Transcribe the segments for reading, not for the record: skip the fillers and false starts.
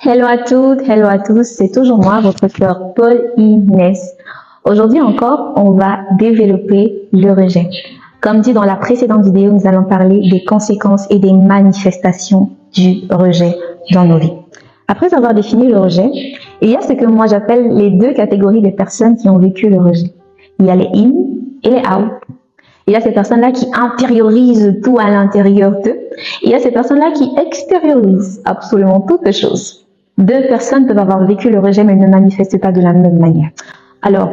Hello à toutes, hello à tous, c'est toujours moi, votre sœur Paul Inès. Aujourd'hui encore, on va développer le rejet. Comme dit dans la précédente vidéo, nous allons parler des conséquences et des manifestations du rejet dans nos vies. Après avoir défini le rejet, il y a ce que moi j'appelle les deux catégories de personnes qui ont vécu le rejet. Il y a les in et les out. Il y a ces personnes-là qui intériorisent tout à l'intérieur d'eux. Il y a ces personnes-là qui extériorisent absolument toutes les choses. Deux personnes peuvent avoir vécu le rejet mais ne manifestent pas de la même manière. Alors,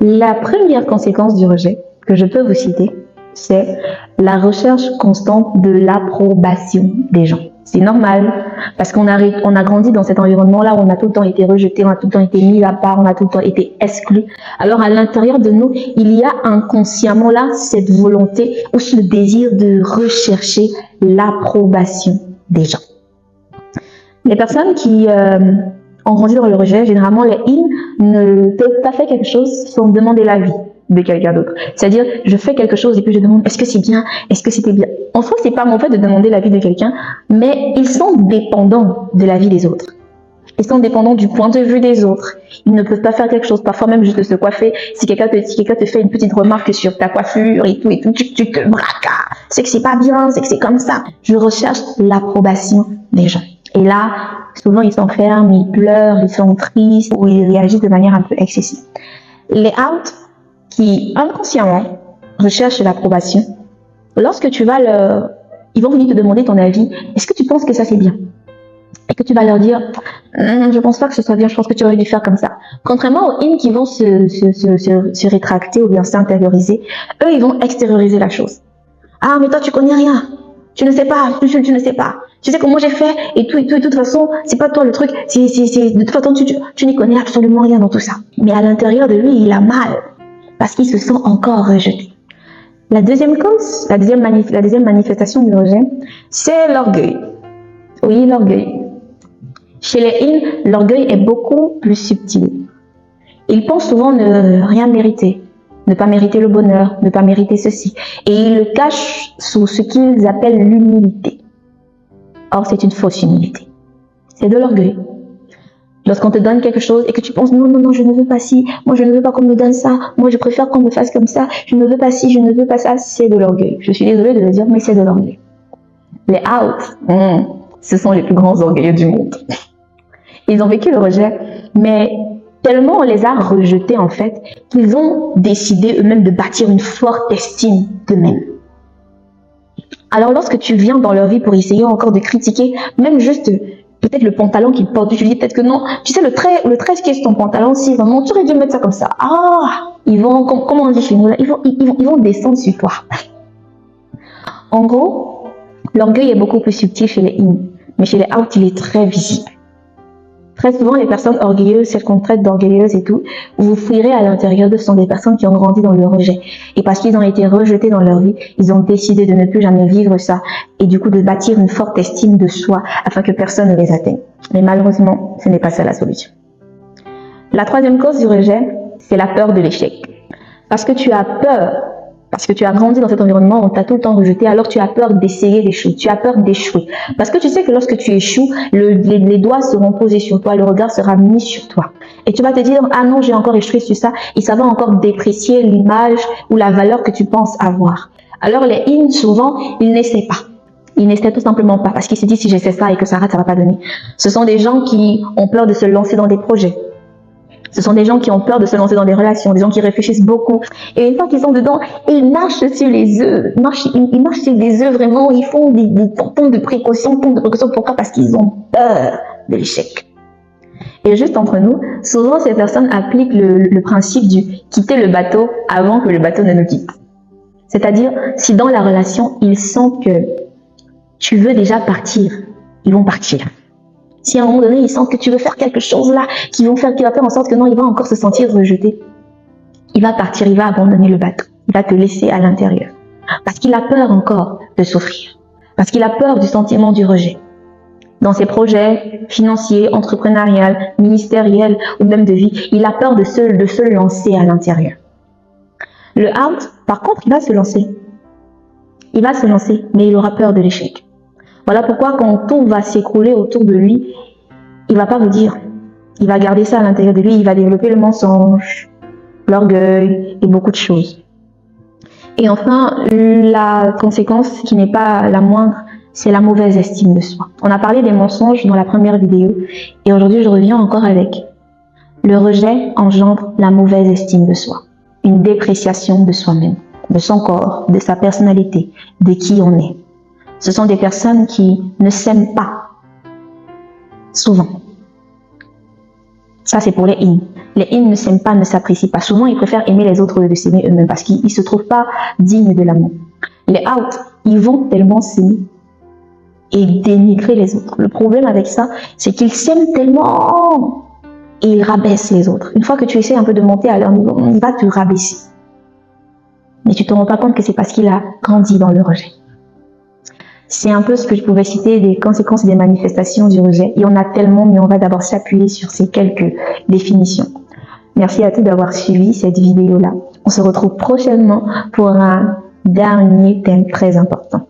la première conséquence du rejet que je peux vous citer, c'est la recherche constante de l'approbation des gens. C'est normal, parce qu'on a grandi dans cet environnement-là où on a tout le temps été rejeté, on a tout le temps été mis à part, on a tout le temps été exclu. Alors à l'intérieur de nous, il y a inconsciemment là cette volonté ou ce désir de rechercher l'approbation des gens. Les personnes qui ont grandi dans le rejet, généralement les in ne peuvent pas faire quelque chose sans demander l'avis de quelqu'un d'autre. C'est-à-dire, je fais quelque chose et puis je demande, est-ce que c'est bien? Est-ce que c'était bien? En soi, c'est pas mon fait de demander l'avis de quelqu'un, mais ils sont dépendants de l'avis des autres. Ils sont dépendants du point de vue des autres. Ils ne peuvent pas faire quelque chose, parfois même juste se coiffer. Si quelqu'un te fait une petite remarque sur ta coiffure et tout, tu te braques. C'est que c'est pas bien, c'est que c'est comme ça. Je recherche l'approbation des gens. Et là, souvent, ils s'enferment, ils pleurent, ils sont tristes ou ils réagissent de manière un peu excessive. Les out, qui inconsciemment recherchent l'approbation, lorsque ils vont venir te demander ton avis, est-ce que tu penses que ça c'est bien? Et que tu vas leur dire, je pense pas que ce soit bien, je pense que tu aurais dû faire comme ça. Contrairement aux in qui vont se rétracter ou bien s'intérioriser, eux ils vont extérioriser la chose. Ah mais toi tu connais rien, tu ne sais pas, tu ne sais pas. Tu sais comment j'ai fait et tout, de toute façon, c'est pas toi le truc, de toute façon tu n'y connais absolument rien dans tout ça. Mais à l'intérieur de lui, il a mal. Parce qu'ils se sont encore rejetés. La deuxième cause, la deuxième manifestation du rejet, c'est l'orgueil. Oui, l'orgueil. Chez les in, l'orgueil est beaucoup plus subtil. Ils pensent souvent ne rien mériter, ne pas mériter le bonheur, ne pas mériter ceci. Et ils le cachent sous ce qu'ils appellent l'humilité. Or, c'est une fausse humilité. C'est de l'orgueil. Lorsqu'on te donne quelque chose et que tu penses non, je ne veux pas ci, moi je ne veux pas qu'on me donne ça, moi je préfère qu'on me fasse comme ça, je ne veux pas ci, je ne veux pas ça, c'est de l'orgueil. Je suis désolée de le dire, mais c'est de l'orgueil. Les out, ce sont les plus grands orgueilleux du monde. Ils ont vécu le rejet, mais tellement on les a rejetés en fait, qu'ils ont décidé eux-mêmes de bâtir une forte estime d'eux-mêmes. Alors lorsque tu viens dans leur vie pour essayer encore de critiquer, même juste peut-être le pantalon qu'ils portent, tu dis peut-être que non, tu sais le trait qui est sur ton pantalon, si vraiment tu aurais dû mettre ça comme ça, ils vont, comme on dit chez nous là, ils vont descendre sur toi. En gros, l'orgueil est beaucoup plus subtil chez les in, mais chez les out, il est très visible. Très souvent, les personnes orgueilleuses, celles qu'on traite d'orgueilleuses et tout, vous fouillerez à l'intérieur d'eux, ce sont des personnes qui ont grandi dans le rejet. Et parce qu'ils ont été rejetés dans leur vie, ils ont décidé de ne plus jamais vivre ça. Et du coup, de bâtir une forte estime de soi afin que personne ne les atteigne. Mais malheureusement, ce n'est pas ça la solution. La troisième cause du rejet, c'est la peur de l'échec. Parce que tu as peur, parce que tu as grandi dans cet environnement où on t'a tout le temps rejeté, alors tu as peur d'essayer les choses, tu as peur d'échouer. Parce que tu sais que lorsque tu échoues, les doigts seront posés sur toi, le regard sera mis sur toi. Et tu vas te dire, ah non, j'ai encore échoué sur ça, et ça va encore déprécier l'image ou la valeur que tu penses avoir. Alors les in, souvent, ils n'essaient pas. Ils n'essaient tout simplement pas, parce qu'ils se disent, si j'essaie ça et que ça rate, ça va pas donner. Ce sont des gens qui ont peur de se lancer dans des projets. Ce sont des gens qui ont peur de se lancer dans des relations, des gens qui réfléchissent beaucoup. Et une fois qu'ils sont dedans, ils marchent sur les œufs. Ils marchent sur des œufs vraiment. Ils font des temps de précaution. Pourquoi? Parce qu'ils ont peur de l'échec. Et juste entre nous, souvent ces personnes appliquent le principe du quitter le bateau avant que le bateau ne nous quitte. C'est-à-dire, si dans la relation, ils sentent que tu veux déjà partir, ils vont partir. Si à un moment donné, ils sentent que tu veux faire quelque chose là, qui va faire en sorte que non, il va encore se sentir rejeté. Il va partir, il va abandonner le bateau. Il va te laisser à l'intérieur. Parce qu'il a peur encore de souffrir. Parce qu'il a peur du sentiment du rejet. Dans ses projets financiers, entrepreneuriaux, ministériels ou même de vie, il a peur de se lancer à l'intérieur. Le out, par contre, il va se lancer. Il va se lancer, mais il aura peur de l'échec. Voilà pourquoi quand tout va s'écrouler autour de lui, il va pas vous dire. Il va garder ça à l'intérieur de lui, il va développer le mensonge, l'orgueil et beaucoup de choses. Et enfin, la conséquence qui n'est pas la moindre, c'est la mauvaise estime de soi. On a parlé des mensonges dans la première vidéo et aujourd'hui je reviens encore avec. Le rejet engendre la mauvaise estime de soi, une dépréciation de soi-même, de son corps, de sa personnalité, de qui on est. Ce sont des personnes qui ne s'aiment pas, souvent. Ça, c'est pour les in. Les in ne s'aiment pas, ne s'apprécient pas. Souvent, ils préfèrent aimer les autres au lieu de s'aimer eux-mêmes parce qu'ils ne se trouvent pas dignes de l'amour. Les out, ils vont tellement s'aimer et dénigrer les autres. Le problème avec ça, c'est qu'ils s'aiment tellement et ils rabaissent les autres. Une fois que tu essaies un peu de monter à leur niveau, il va te rabaisser. Mais tu ne te rends pas compte que c'est parce qu'il a grandi dans le rejet. C'est un peu ce que je pouvais citer des conséquences et des manifestations du rejet. Il y en a tellement, mais on va d'abord s'appuyer sur ces quelques définitions. Merci à tous d'avoir suivi cette vidéo-là. On se retrouve prochainement pour un dernier thème très important.